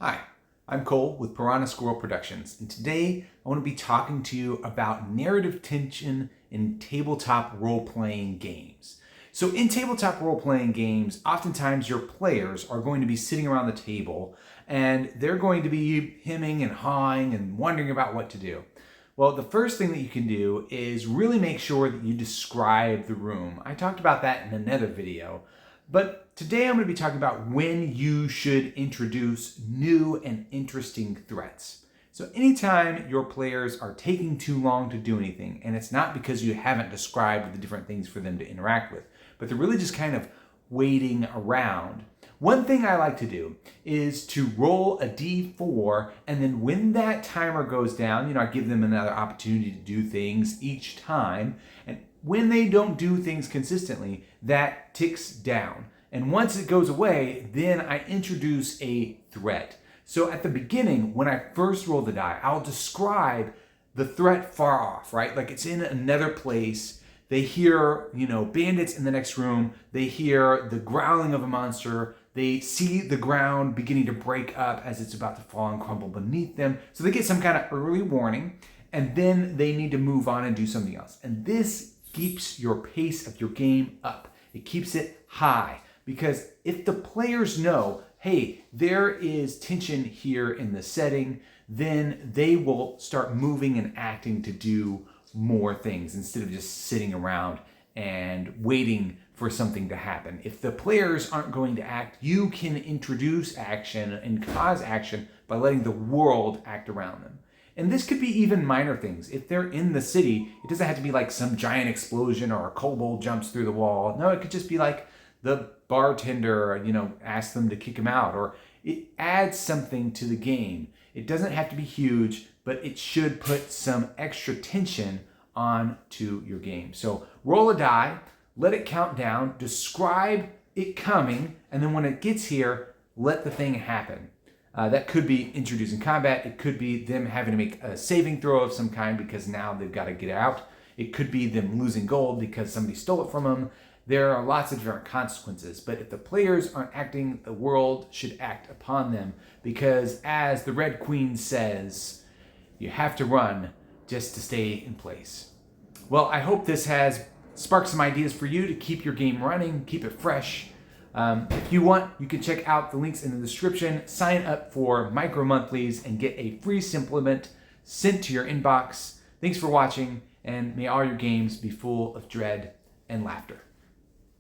Hi, I'm Cole with Piranha Squirrel Productions, and today I want to be talking to you about narrative tension in tabletop role-playing games. So in tabletop role-playing games, oftentimes your players are going to be sitting around the table and they're going to be hemming and hawing and wondering about what to do. Well, the first thing that you can do is really make sure that you describe the room. I talked about that in another video, but today I'm going to be talking about when you should introduce new and interesting threats. So anytime your players are taking too long to do anything, and it's not because you haven't described the different things for them to interact with, but they're really just kind of waiting around. One thing I like to do is to roll a d4, and then when that timer goes down, I give them another opportunity to do things each time. And when they don't do things consistently, that ticks down. And once it goes away, then I introduce a threat. So at the beginning, when I first roll the die, I'll describe the threat far off, right? Like it's in another place. They hear, bandits in the next room. They hear the growling of a monster. They see the ground beginning to break up as it's about to fall and crumble beneath them. So they get some kind of early warning, and then they need to move on and do something else. And this keeps your pace of your game up. It keeps it high, because if the players know, hey, there is tension here in the setting, then they will start moving and acting to do more things instead of just sitting around and waiting for something to happen. If the players aren't going to act, you can introduce action and cause action by letting the world act around them. And this could be even minor things. If they're in the city, it doesn't have to be like some giant explosion or a kobold jumps through the wall. No, it could just be like the bartender, asks them to kick him out, or it adds something to the game. It doesn't have to be huge, but it should put some extra tension onto your game. So roll a die, let it count down, describe it coming, and then when it gets here, let the thing happen. That could be introducing combat. It could be them having to make a saving throw of some kind because now they've got to get out. It could be them losing gold because somebody stole it from them. There are lots of different consequences, but if the players aren't acting, the world should act upon them, because as the Red Queen says, you have to run just to stay in place. Well, I hope this has sparked some ideas for you to keep your game running, keep it fresh. If you want, you can check out the links in the description, sign up for Micro Monthlies, and get a free supplement sent to your inbox. Thanks for watching, and may all your games be full of dread and laughter.